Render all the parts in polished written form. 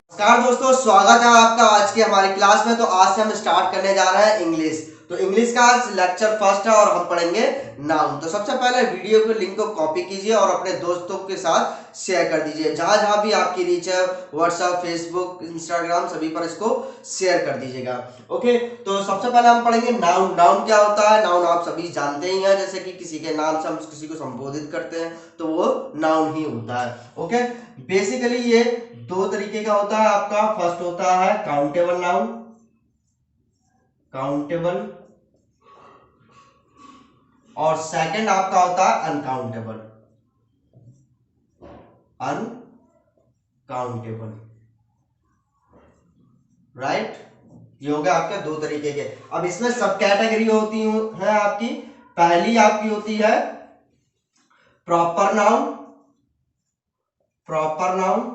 नमस्कार दोस्तों, स्वागत है आपका आज की हमारी क्लास में। तो आज से हम स्टार्ट करने जा रहे हैं इंग्लिश। तो इंग्लिश का आज लेक्चर फर्स्ट है और हम पढ़ेंगे नाउन। तो सबसे पहले वीडियो के लिंक को कॉपी कीजिए और अपने दोस्तों के साथ शेयर कर दीजिए। जहां जहां भी आपकी रीच है, व्हाट्सएप, फेसबुक, इंस्टाग्राम, सभी पर इसको शेयर कर दीजिएगा। ओके, तो सबसे पहले हम पढ़ेंगे नाउन। नाउन क्या होता है? नाउन आप सभी जानते ही हैं, जैसे कि किसी के नाम से हम किसी को संबोधित करते हैं तो वो नाउन ही होता है। ओके, बेसिकली ये दो तरीके का होता है आपका। फर्स्ट होता है काउंटेबल नाउन, काउंटेबल, और सेकंड आपका होता है अनकाउंटेबल, अनकाउंटेबल। राइट, ये हो गया आपके दो तरीके के। अब इसमें सब कैटेगरी होती है आपकी। पहली आपकी होती है proper noun, proper noun.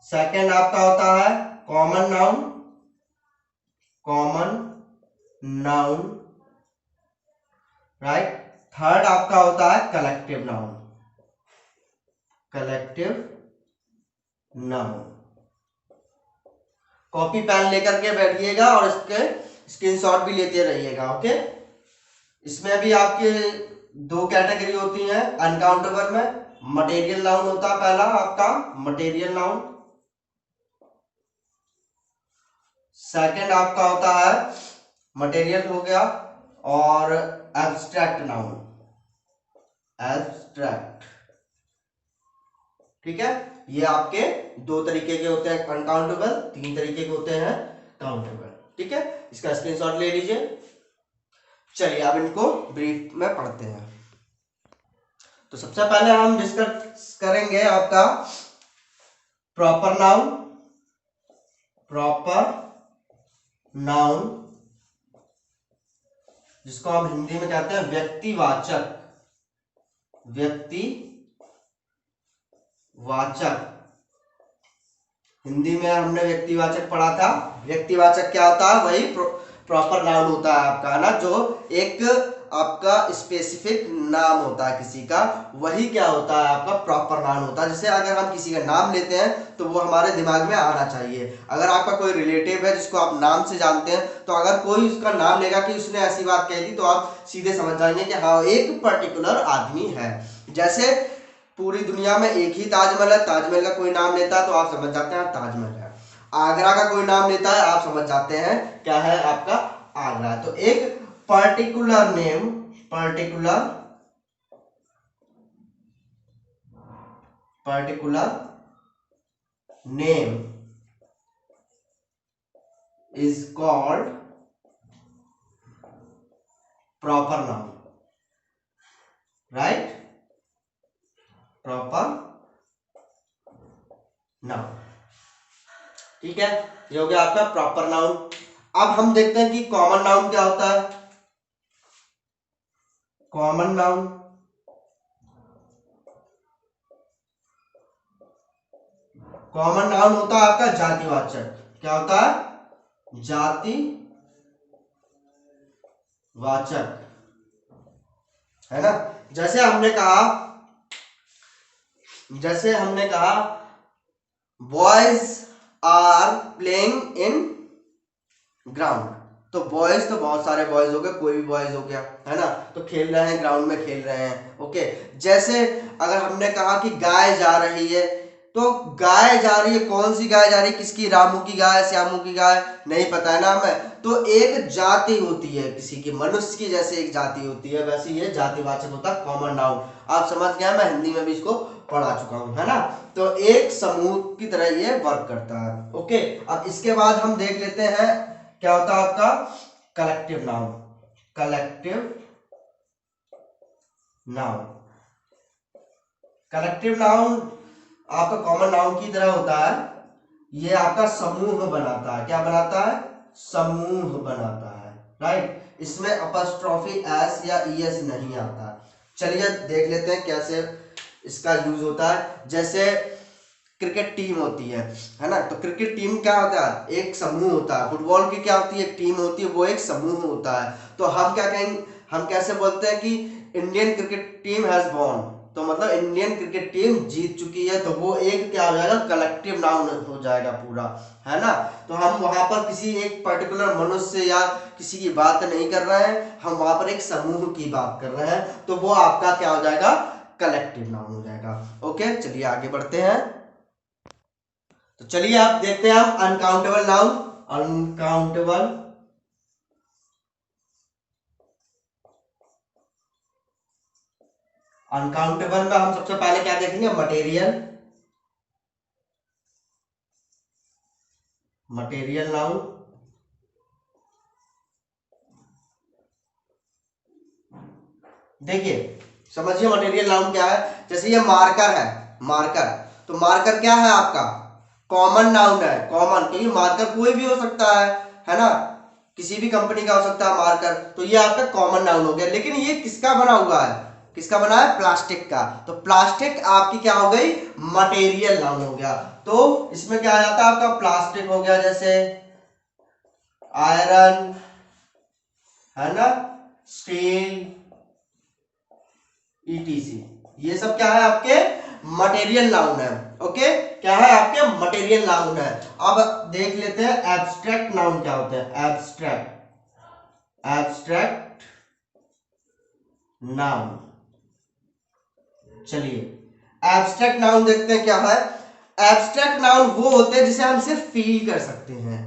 Second आपका होता है common noun, common noun. Right, third आपका होता है collective noun, collective noun. Copy pen लेकर के बैठिएगा और इसके स्क्रीनशॉट भी लेते रहिएगा। ओके, इसमें भी आपके दो कैटेगरी होती हैं। अनकाउंटेबल में मटेरियल नाउन होता है पहला आपका, मटेरियल नाउन। सेकंड आपका होता है मटेरियल हो गया, और एब्स्ट्रैक्ट नाउन, एब्स्ट्रैक्ट। ठीक है, ये आपके दो तरीके के होते हैं अनकाउंटेबल, तीन तरीके के होते हैं काउंटेबल। ठीक है, इसका स्क्रीनशॉट ले लीजिए। चलिए अब इनको ब्रीफ में पढ़ते हैं। तो सबसे पहले हम डिस्कस करेंगे आपका प्रॉपर नाउन, प्रॉपर नाउन, जिसको हम हिंदी में कहते हैं व्यक्तिवाचक, व्यक्तिवाचक। हिंदी में हमने व्यक्तिवाचक पढ़ा था। व्यक्तिवाचक क्या होता है? वही प्रॉपर नाउन होता है आपका, है ना, जो एक आपका स्पेसिफिक नाम होता है किसी का, वही क्या होता है आपका प्रॉपर नाउन होता है। जैसे अगर हम किसी का नाम लेते हैं तो वो हमारे दिमाग में आना चाहिए। अगर आपका कोई रिलेटिव है जिसको आप नाम से जानते हैं, तो अगर कोई उसका नाम लेगा कि उसने ऐसी बात कह दी, तो आप सीधे समझ जाएंगे कि हाँ, एक पर्टिकुलर आदमी है। जैसे पूरी दुनिया में एक ही ताजमहल है, ताजमहल का कोई नाम लेता है तो आप समझ जाते हैं ताजमहल है। आगरा का कोई नाम लेता है, आप समझ जाते हैं क्या है आपका आगरा। तो एक particular name, particular name is called proper noun. Right, proper noun. ठीक है, ये हो गया आपका प्रॉपर नाउन। अब हम देखते हैं कि कॉमन नाउन क्या होता है। कॉमन नाउन, कॉमन नाउन होता है आपका जातिवाचक। क्या होता है? जातिवाचक, है ना। जैसे हमने कहा boys are playing in ground. तो बॉयज तो बहुत सारे बॉयज हो गए, कोई भी बॉयज हो गया, है ना, तो खेल रहे हैं, ग्राउंड में खेल रहे हैं। ओके, जैसे अगर हमने कहा कि गाय जा रही है, तो गाय जा रही है, कौन सी गाय जा रही है, किसकी, रामू की गाय, श्यामू की गाय, नहीं पता है ना हमें। तो एक जाति होती है किसी की, मनुष्य की जैसे एक जाति होती है, वैसे ये जातिवाचक होता है कॉमन नाउन। आप समझ गए, मैं हिंदी में भी इसको पढ़ा चुका हूं, है ना। तो एक समूह की तरह ये वर्क करता है। ओके, अब इसके बाद हम देख लेते हैं क्या होता है आपका collective noun. Collective noun, collective noun आपका कॉमन नाउन की तरह होता है। ये आपका समूह बनाता है। क्या बनाता है? समूह बनाता है। राइट, इसमें अपस्ट्रॉफी एस या ईएस नहीं आता। चलिए देख लेते हैं कैसे इसका यूज होता है। जैसे क्रिकेट टीम होती है ना। तो क्रिकेट टीम क्या होता है, एक समूह होता है। फुटबॉल की क्या होती है, एक टीम होती है, वो एक समूह होता है। तो हम क्या कहेंगे, हम कैसे बोलते हैं कि Indian cricket team has won, तो मतलब इंडियन क्रिकेट टीम जीत चुकी है, तो वो एक क्या हो जाएगा, कलेक्टिव नाउन हो जाएगा पूरा, है ना। तो हम वहां पर किसी एक पर्टिकुलर मनुष्य या किसी की बात नहीं कर रहे हैं, हम वहां पर एक समूह की बात कर रहे हैं, तो वो आपका क्या हो जाएगा, कलेक्टिव नाउन हो जाएगा। ओके, चलिए आगे बढ़ते हैं। तो चलिए आप देखते हैं हम अनकाउंटेबल नाउन। अनकाउंटेबल, अनकाउंटेबल में हम सबसे पहले क्या देखेंगे, मटेरियल, मटेरियल नाउन। देखिए समझिए मटेरियल नाउन क्या है। जैसे ये मार्कर है, मार्कर, तो मार्कर क्या है आपका, कॉमन नाउन है, कॉमन, क्योंकि मार्कर कोई भी हो सकता है ना, किसी भी कंपनी का हो सकता है मार्कर, तो ये आपका कॉमन नाउन हो गया। लेकिन ये किसका बना हुआ है, किसका बना है, प्लास्टिक का, तो प्लास्टिक आपकी क्या हो गई, मटेरियल नाउन हो गया। तो इसमें क्या आ जाता है आपका, प्लास्टिक हो गया, जैसे आयरन, है ना, स्टील, ईटीसी, ये सब क्या है आपके मटेरियल नाउन है। ओके, क्या है आपके मटेरियल नाउन है। अब देख लेते हैं एब्स्ट्रैक्ट नाउन क्या होते हैं, एब्स्ट्रैक्ट, एब्स्ट्रैक्ट नाउन। चलिए एब्स्ट्रैक्ट नाउन देखते हैं क्या है। एब्स्ट्रैक्ट नाउन वो होते हैं जिसे हम सिर्फ फील कर सकते हैं,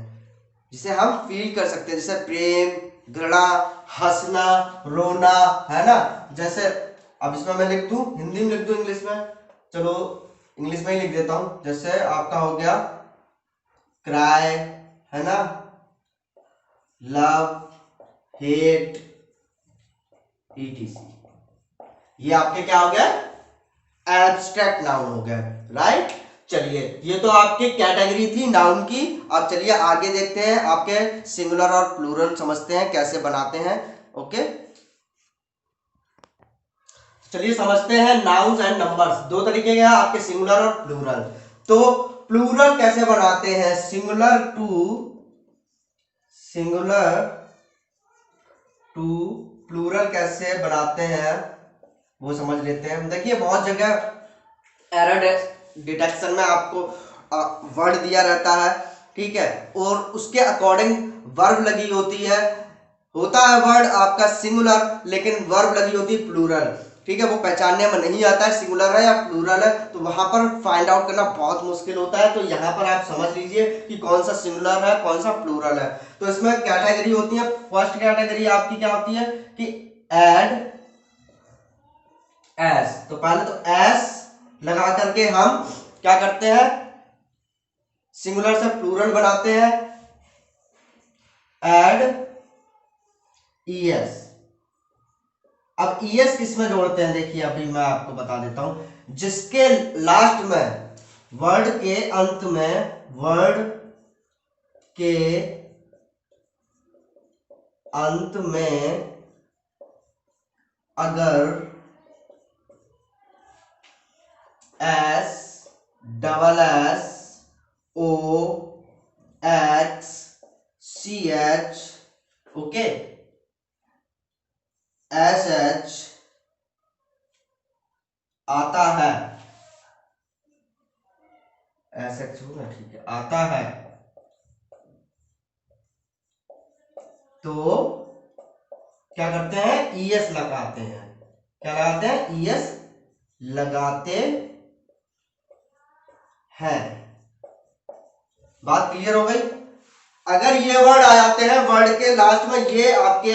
जिसे हम फील कर सकते हैं, जैसे प्रेम, घृणा, हंसना, रोना, है ना। जैसे अब इसमें मैं लिख दूं, हिंदी में लिख दूं, इंग्लिश में, चलो इंग्लिश में ही लिख देता हूं। जैसे आपका हो गया क्राई, है ना, लव, हेट, ईटीसी, ये आपके क्या हो गया, एब्स्ट्रैक्ट नाउन हो गया, राइट। चलिए ये तो आपकी कैटेगरी थी नाउन की। अब चलिए आगे देखते हैं, आपके सिंगुलर और प्लूरल समझते हैं कैसे बनाते हैं। ओके, चलिए समझते हैं नाउन्स एंड नंबर्स। दो तरीके के हैं आपके, सिंगुलर और प्लूरल। तो प्लूरल कैसे बनाते हैं, सिंगुलर टू प्लूरल कैसे बनाते हैं वो समझ लेते हैं। देखिए बहुत जगह एरर डिटेक्शन में आपको वर्ड दिया रहता है, ठीक है, और उसके अकॉर्डिंग वर्ब लगी होती है, होता है वर्ड आपका सिंगुलर लेकिन वर्ब लगी होती है प्लूरल, ठीक है। वो पहचानने में नहीं आता है सिंगुलर है या प्लूरल है, तो वहां पर फाइंड आउट करना बहुत मुश्किल होता है। तो यहाँ पर आप समझ लीजिए कि कौन सा सिंगुलर है कौन सा प्लूरल है। तो इसमें कैटेगरी होती है, फर्स्ट कैटेगरी आपकी क्या होती है कि एड एस। तो पहले तो एस लगा करके हम क्या करते हैं, सिंगुलर से प्लूरल बनाते हैं, एड ईएस। अब ईएस किसमें जोड़ते हैं, देखिए अभी मैं आपको बता देता हूं, जिसके लास्ट में, वर्ड के अंत में, वर्ड के अंत में अगर S, double S, O, X, C H, okay, S H आता है, एस एच होगा, ठीक है, आता है, तो क्या करते हैं, ईएस लगाते हैं। क्या लगाते हैं, ईएस लगाते हैं। बात क्लियर हो गई। अगर ये वर्ड आ जाते हैं, वर्ड के लास्ट में ये आपके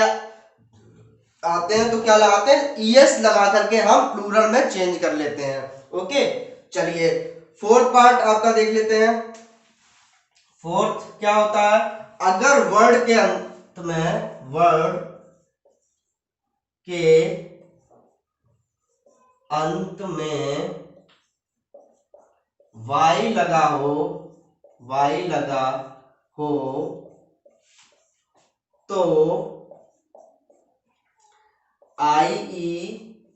आते हैं, तो क्या लगाते हैं, ईएस लगा करके हम प्लूरल में चेंज कर लेते हैं। ओके, चलिए फोर्थ पार्ट आपका देख लेते हैं। फोर्थ क्या होता है, अगर वर्ड के अंत में, वर्ड के अंत में वाई लगा हो, वाई लगा हो, तो आई ई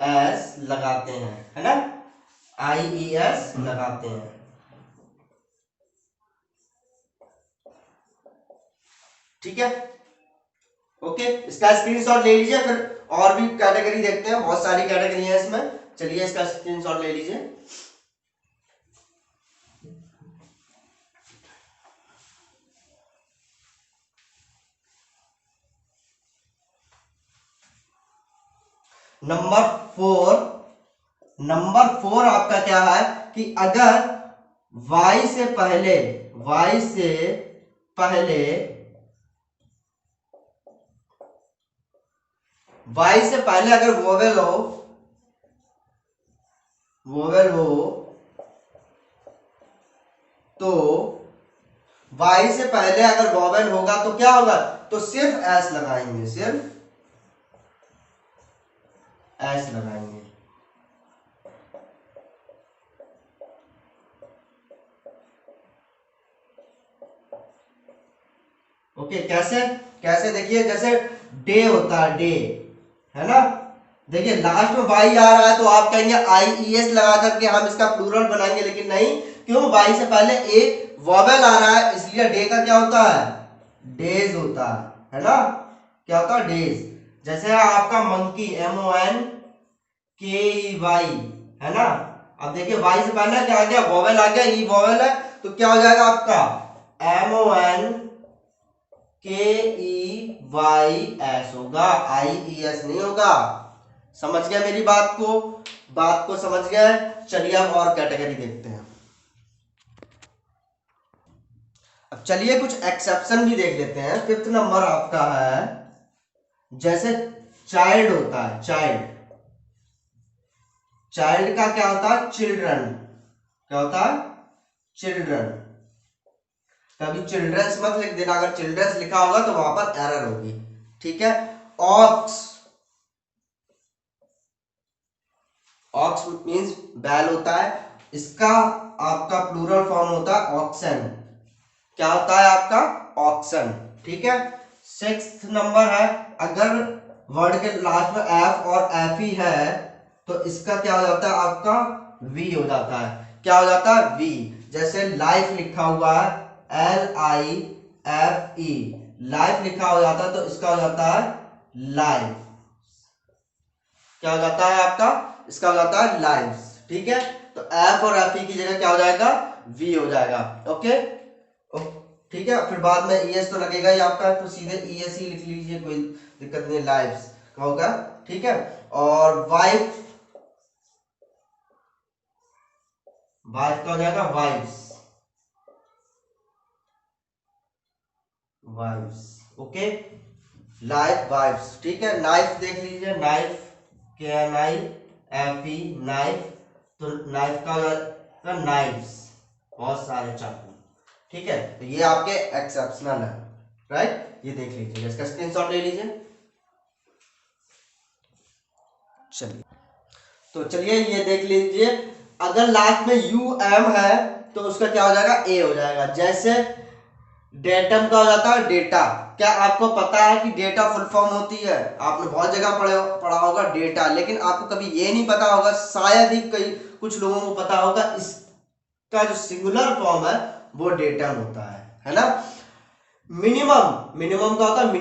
एस लगाते हैं, है ना, आई ई एस लगाते हैं। ठीक है, ओके, इसका स्क्रीनशॉट ले लीजिए। फिर और भी कैटेगरी देखते हैं, बहुत सारी कैटेगरी है इसमें। चलिए इसका स्क्रीनशॉट ले लीजिए। नंबर फोर आपका क्या है कि अगर y से पहले अगर वोवेल हो तो y से पहले अगर वोवेल होगा तो क्या होगा, तो सिर्फ एस लगाएंगे, सिर्फ एस लगाएंगे। ओके, कैसे कैसे देखिए, जैसे डे होता है, डे है ना, देखिए लास्ट में वाई आ रहा है तो आप कहेंगे IES लगा करके हम इसका प्लूरल बनाएंगे, लेकिन नहीं, क्यों, वाई से पहले एक वॉवेल आ रहा है, इसलिए डे का क्या होता है, डेज होता है ना, क्या होता है, डेज। जैसे आपका मंकी MONKEY है ना, अब देखिए वाई से पहले क्या आ गया, वॉवेल आ गया, ई वॉवेल है, तो क्या हो जाएगा आपका MONKEYS होगा, IES नहीं होगा। समझ गया मेरी बात को समझ गया। चलिए अब और कैटेगरी देखते हैं। अब चलिए कुछ एक्सेप्शन भी देख लेते हैं। फिफ्थ नंबर आपका है, जैसे चाइल्ड होता है, चाइल्ड का क्या होता है, चिल्ड्रन, क्या होता है, चिल्ड्रन। कभी चिल्ड्रंस मत लिख देना, अगर चिल्ड्रंस लिखा होगा तो वहां पर एरर होगी, ठीक है। ऑक्स मींस बैल होता है, इसका आपका प्लूरल फॉर्म होता है ऑक्सन, क्या होता है आपका, ऑक्सन, ठीक है। सिक्स्थ नंबर है, अगर वर्ड के लास्ट में एफ और एफ ही है तो इसका क्या हो जाता है आपका, वी हो जाता है, क्या हो जाता है, वी। जैसे लाइफ लिखा हुआ है LIFE, लाइफ लिखा हो जाता है तो इसका हो जाता है लाइफ, क्या हो जाता है आपका, इसका हो जाता है लाइव्स, ठीक है। तो एफ और एफ की जगह क्या हो जाएगा, वी हो जाएगा, ओके, ठीक है। फिर बाद में ES तो लगेगा ही आपका, तो सीधे ES ही लिख लीजिए, कोई दिक्कत नहीं, लाइव्स का होगा, ठीक है। और वाइफ का हो जाएगा वाइफ्स, ओके, लाइफ वाइफ्स, ठीक है। नाइफ देख लीजिए, नाइफ KNIFE, नाइफ, तो नाइफ का नाइफ्स, बहुत सारे चाकू, ठीक है। तो ये आपके एक्सेप्शनल है, राइट, ये देख लीजिए, इसका स्क्रीनशॉट ले लीजिए। चलिए, तो चलिए ये देख लीजिए, अगर लास्ट में UM है तो उसका क्या हो जाएगा, A हो जाएगा। जैसे डेटम का हो जाता है डेटा, क्या आपको पता है कि डेटा फुल फॉर्म होती है, आपने बहुत जगह पढ़ा होगा डेटा, लेकिन आपको कभी ये नहीं पता होगा, शायद ही कई कुछ लोगों को पता होगा, इसका जो सिंगुलर फॉर्म है वो डेटम होता है ना। मिनिमम का होता है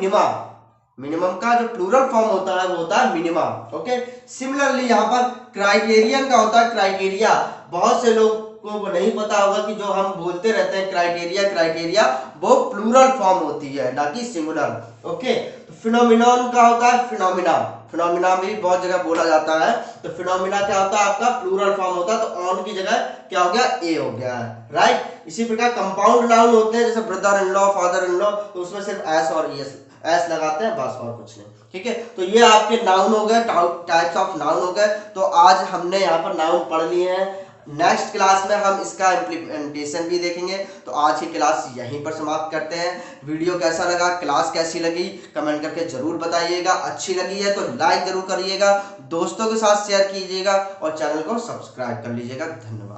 मिनिमम का जो प्लूरल फॉर्म होता है वो होता है मिनिमम, ओके। सिमिलरली यहाँ पर क्राइटेरियन का होता है क्राइटेरिया, बहुत से लोगों को नहीं पता होगा कि जो हम बोलते रहते हैं क्राइटेरिया वो प्लूरल फॉर्म होती है, ना कि सिंगुलर, ओके। तो फिनोमिनन का होता है फिनोमिना भी बहुत जगह बोला जाता है, तो फिनोमिना क्या होता है आपका, प्लूरल फॉर्म होता है, तो ऑन की जगह क्या हो गया, A हो गया है, राइट। इसी प्रकार कंपाउंड नाउन होते हैं, जैसे brother in law, father in law, तो उसमें सिर्फ S और ES लगाते हैं, बस, और कुछ नहीं, ठीक है। तो ये आपके नाउन हो गए, टाइप्स ऑफ नाउन हो गए। तो आज हमने यहाँ पर नाउन पढ़ लिए हैं, नेक्स्ट क्लास में हम इसका इम्प्लीमेंटेशन भी देखेंगे। तो आज की क्लास यहीं पर समाप्त करते हैं। वीडियो कैसा लगा, क्लास कैसी लगी, कमेंट करके जरूर बताइएगा। अच्छी लगी है तो लाइक जरूर करिएगा, दोस्तों के साथ शेयर कीजिएगा और चैनल को सब्सक्राइब कर लीजिएगा। धन्यवाद।